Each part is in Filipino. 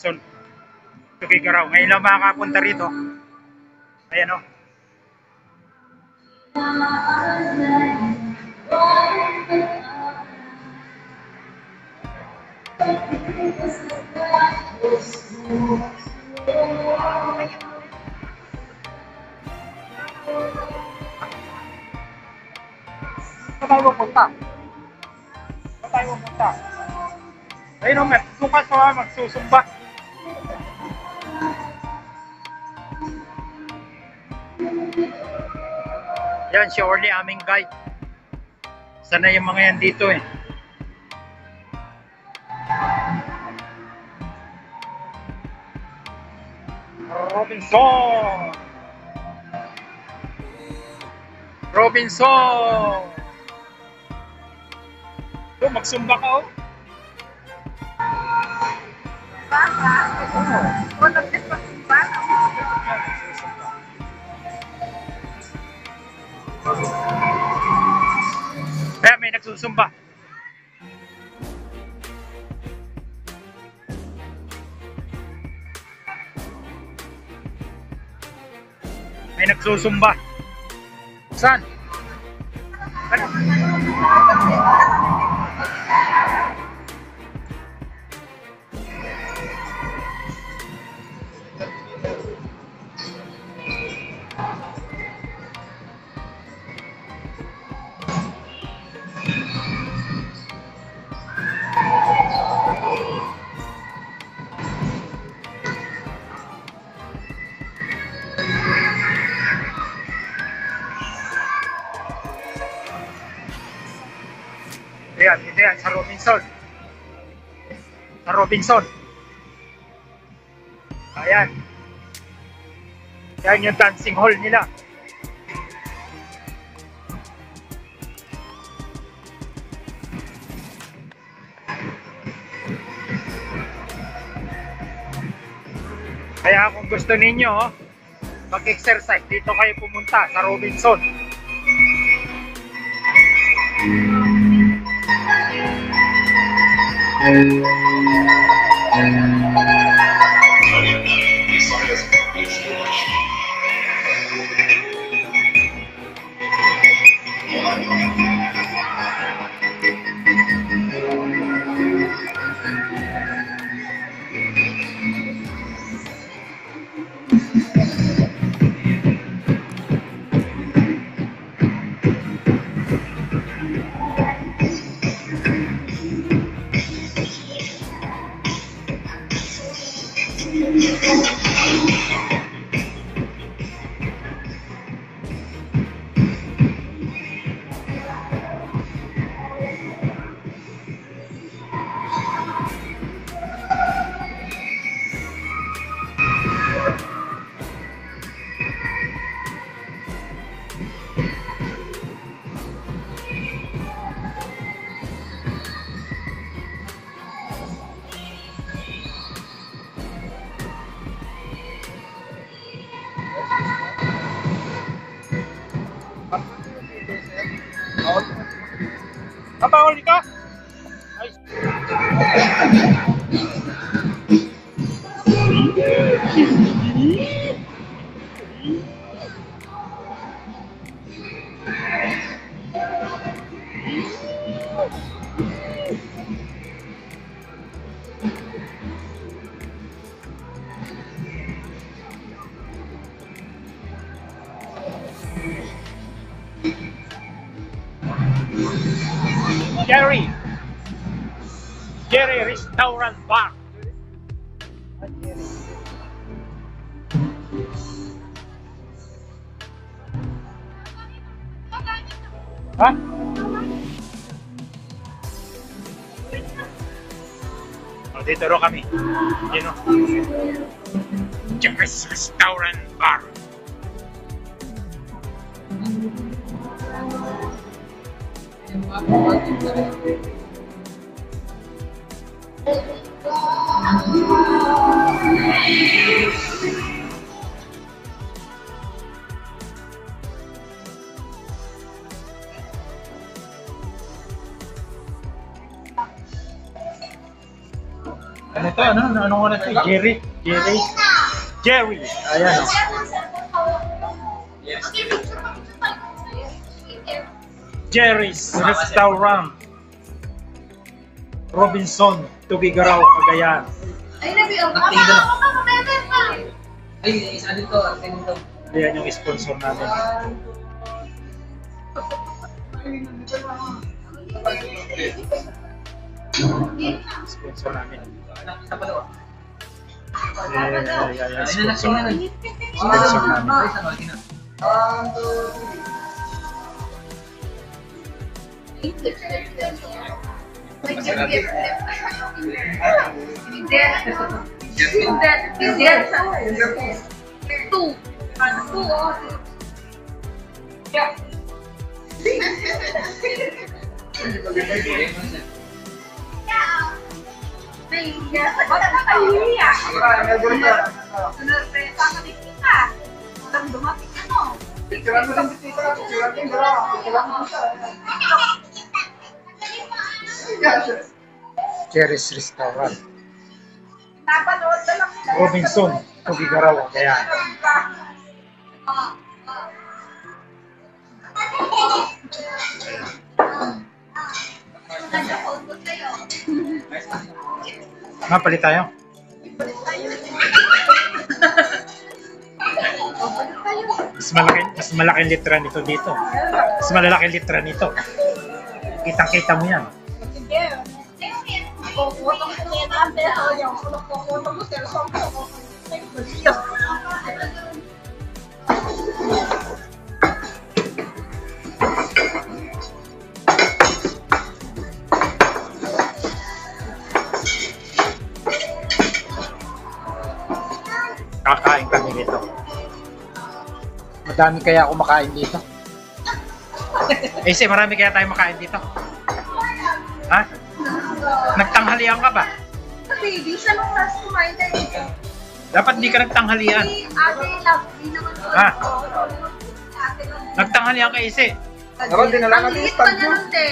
Robinson. Tugigaraw. Ngayon lang makakapunta rito. Ayan o. Saan tayo pupunta? Saan tayo pupunta? Ayun o, doon ka sa magsusumba. Yan, surely aming guide. Sana yung mga yan dito eh. Robinson! Robinson! Ito, magsumba ka oh. Kaya may nagsusumba. May nagsusumba. Saan? Ano? Ayan, ito yan, sa Robinson. Sa Robinson. Ayan. Yan yung dancing hall nila. Kaya kung gusto ninyo mag-exercise, dito kayo pumunta sa Robinson. Bawal ka? Ay. Jerry Restaurant Bar. Hah? Oh, dito ro kami. Yun o. Jerry's Restaurant Bar. Ano to? Ano nga na to? Jerry? Ayan o. Jerry's Restaurant. Robinson, Tubigaraw, Cagayan. Ay, nabiyo. Ay, isa dito. Ayan yung sponsor namin. Sponsor namin. Sa palawa. Ayan, sponsor. Ay, Sponsor namin. Jerry's Restaurant. Robinson, Tubigaraw, Cagayan. Mapalit tayo. Mas malaking litra nito dito. Mas malalaking litra nito. Kitang-kita mo yan. Kakain kami dito. Madami kaya ako makain dito. Eh, marami kaya tayo makain dito. Ha? Nagtanghalian ka ba? Kasi di siya nung last kumain tayo dito. Dapat di ka nagtanghalian. Si Ate Lovely naman po. Ha? Ate Lovely. Nagtanghalian ka, Isi. Ang liit pa niya nun, te.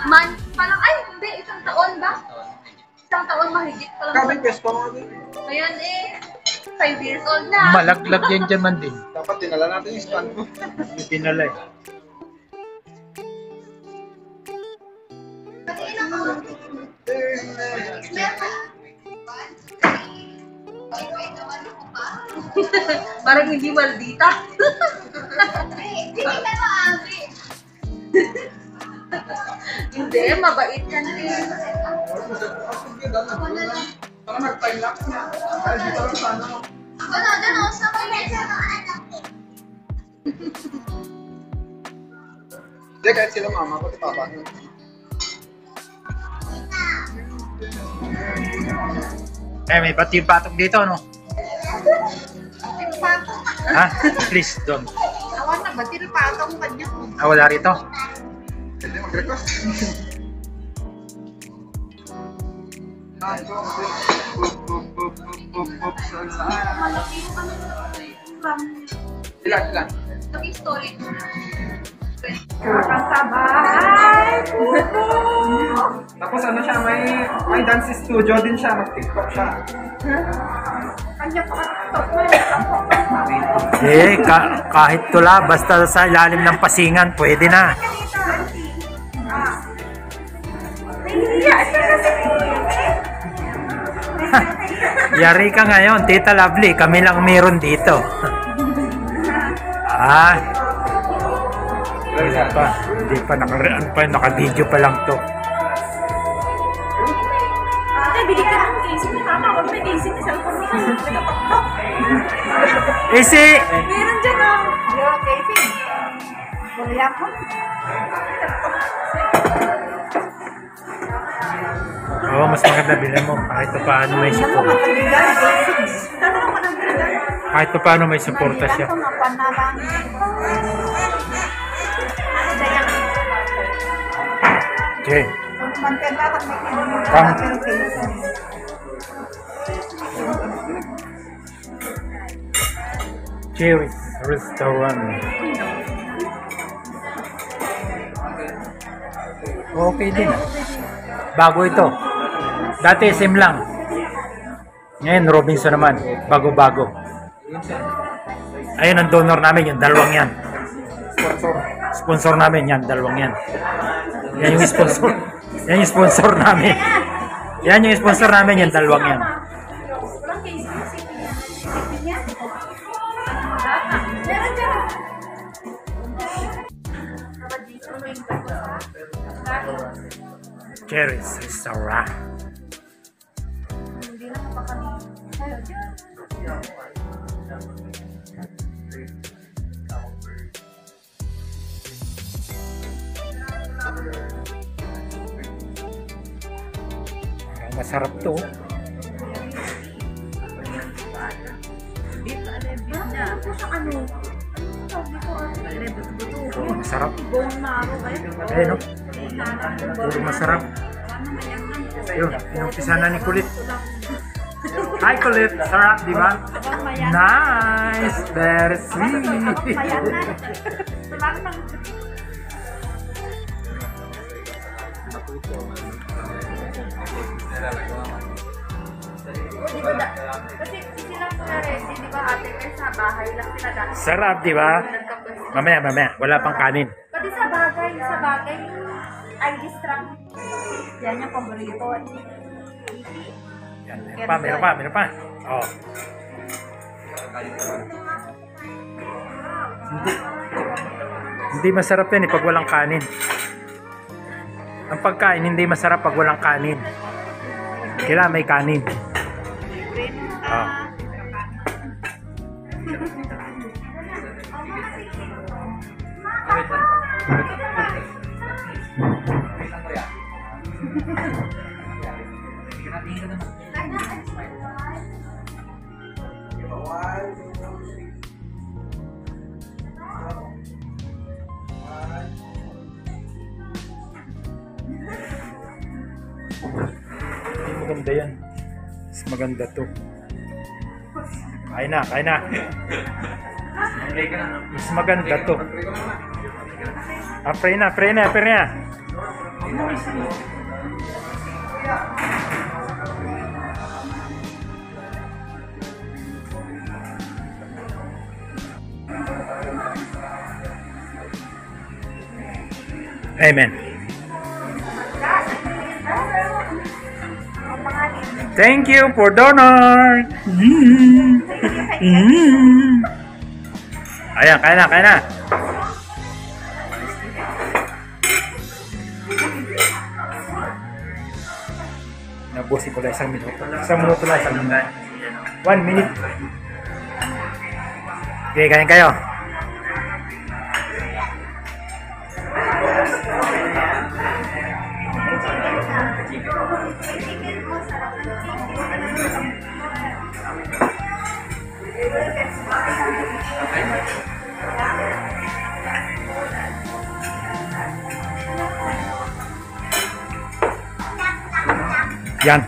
Month pa lang. Ay, hindi. Isang taon ba? Isang taon mahigit pa lang. Kaming pesto mo din. Ngayon 5 years old na. Malaglag yan dyan man din. Dapat dinala natin yung stand mo. Hindi dinala eh. Parang hindi maldita. Hindi, mabait yan din. Parang nag-time lapse niya. Kaya dito lang sana. Ako na, dyan ako sa mga anak ko. Hindi, kahit sila mama ko, si papa. Eh, may batil-patok dito, no? Batil-patong. Ha? Please, don't. Awan na, batil-patong kanya ko. Ah, wala rito? Hindi, mag-request. Malaki yung ano from Ilan? laki story. Tapos ano siya, may dance studio din siya, mag-tiktok siya. Eh, kahit tula, basta sa ilalim ng pasingan, pwede na. Yari ka ngayon, Tita Lovely, kami lang meron dito. Hindi pa, naka-video pa lang to. Bili ka ng casing na tama. Huwag may casing na cellphone mo. Isi! Meron dyan o. Yung casing. Buli ako. Oo, mas maganda bilhin mo. Kahit pa paano may support. Kahit pa paano may suporta siya. Okay. Jerry's Restaurant. Okay din. Bago ito. Dati SM lang. Ngayon, Robinson naman. Bago-bago. Ayun ang donor namin, yung dalawang yan. Sponsor namin yan, dalawang yan. Yan yung sponsor. Yan yung sponsor namin. Yan yung sponsor namin, yung dalawang yan. Cherry's Restaurant. Hindi na pa kami. Masarap to. Masarap. Ayun, no? Puro masarap. Yun, inumpisa na ni Kulit. Hi, Kulit. Sarap, di ba? Nice. Very sweet. Kasi sila po na rin, di ba ate, kaya sa bahay lang sila dahil. Sarap, di ba? Mamaya. Wala pang kanin. Pati sa bagay, ay distract. Yan yung paborito. Yan, meron pa. Oh. Hindi masarap yan pag walang kanin. Ang pagkain hindi masarap pag walang kanin. Kailangan may kanin. Oh. Maganda yan. Mas maganda to. Kain na. Mas maganda to. Pray na. Amen. Thank you for donor. Ayan, kain na. Nabusin ko lang 1 minuto. 1 minuto lang. 1 minute. Okay, kain kayo. Yan.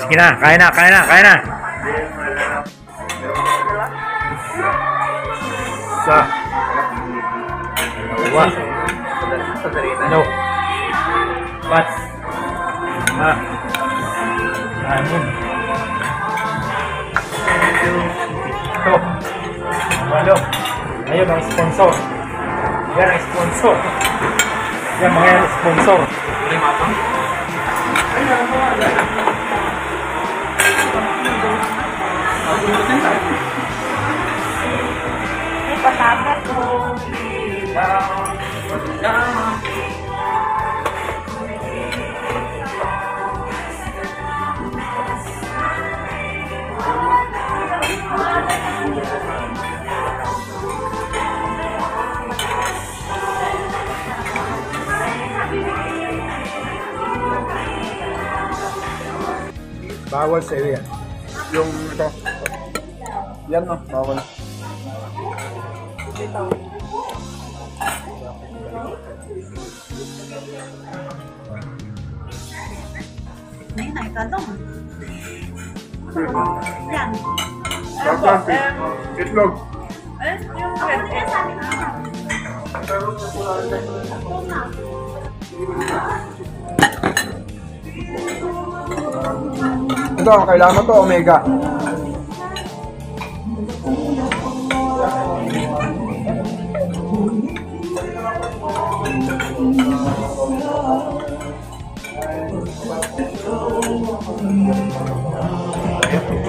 Sige na, kain na. Sa. Dalawa. No. Pat. Anim. Ito. Walo. Ayun ang sponsor. Yan ang sponsor. Yan mga sponsor. Patagat ko. Bawal sa iyo yan. Yung ito. Yan no, bawal. May naikalong. Yan. Itlog. Yung red egg. Ito to. Kailangan mo to, omega.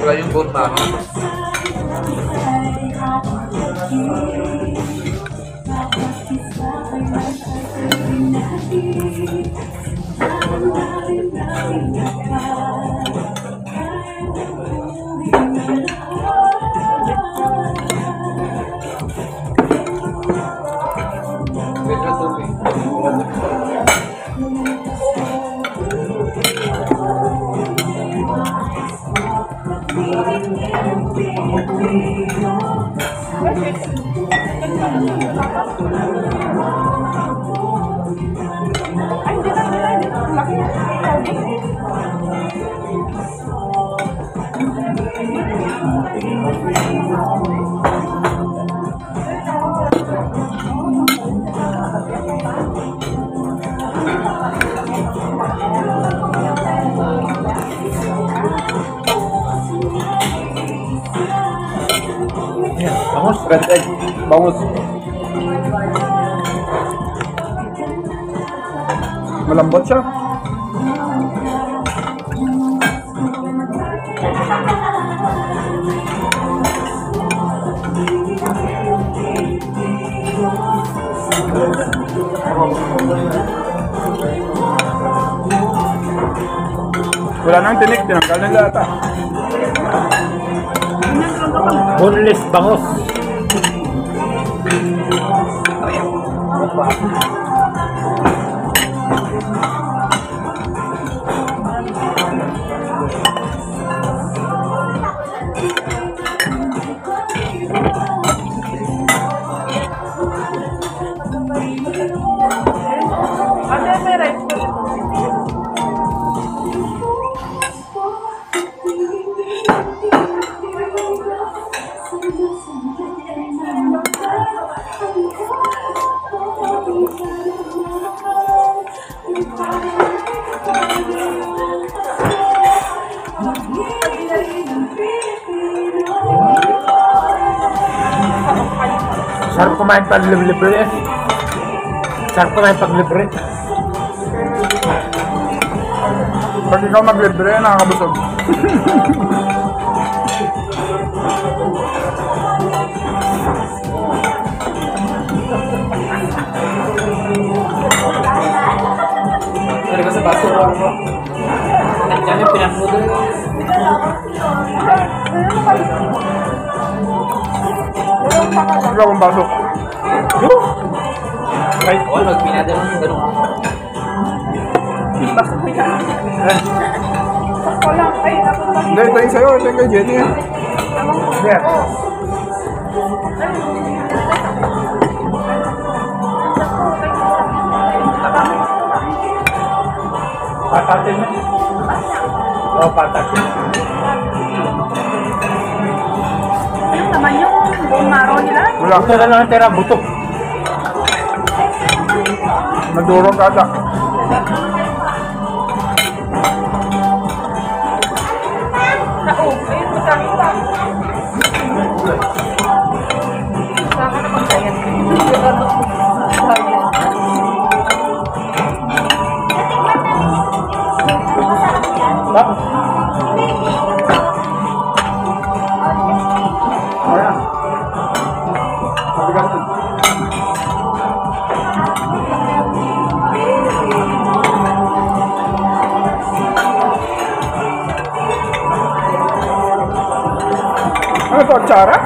Wala yung bone marrow. Bangus. Red egg. Bangus. Malambot siya. Wala nang tinik, tinanggal nila ata. Boneless bangus. Sarap kumain pag libre eh. Sarap kumain pag libre. Pag ikaw maglibre, nakakabusog. Ano ka sa baso ko? Nandiyan yung pinag-noodle. Ikaw ang baso. Kahit ko, mag-pinadal mo yung ganun. Hindi, ito yung sa'yo. Ito yung kay Jenny. Yeah. Patatin mo. Oh, patatin. Ano naman yung bone marrow nila? Wala. Buto na lang ang tira, buto. Nadurong ka ata. Ayun, masarap pa. Saka naman kaya. Ba? Ayan. Mabigat. Ano to? Atsara?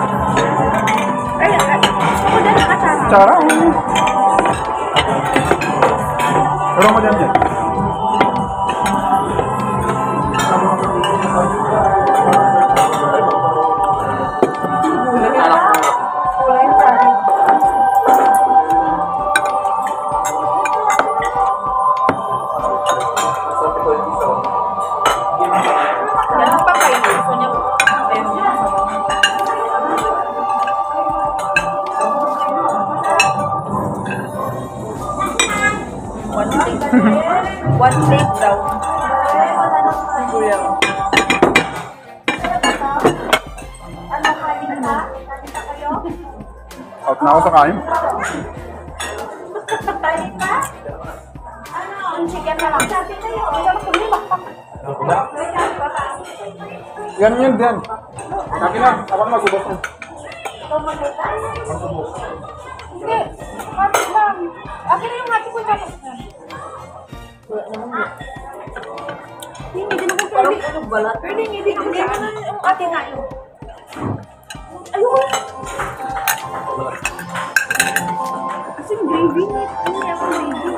Ay, ako din nakasama. Atsara? Pero mo dyan dyan. Yan pa kayo. Gusto niya. One plate. One plate daw. Kuya. Out na ako sa kain. Yan yun din. Sabi na, ako na magsubok mo. Hindi, hati lang. Akin na yung hati ko tapos na. Hindi naman pwede. Parang ano balat? Pwede, hindi naman yung ate nga yun. Ayun! Kasi yung gravy niya, ano niya ako gravy?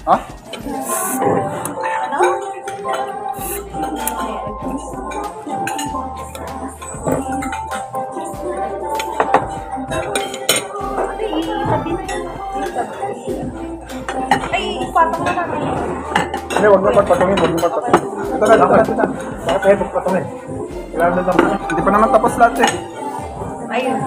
Ha? Ay, ipatong na namin. Hindi, huwag na pagpatungin, huwag na pagpatungin. Ito na, ito na. Bakit kayo pagpatungin? Kailangan na lang. Hindi pa naman tapos lahat eh. Ayun.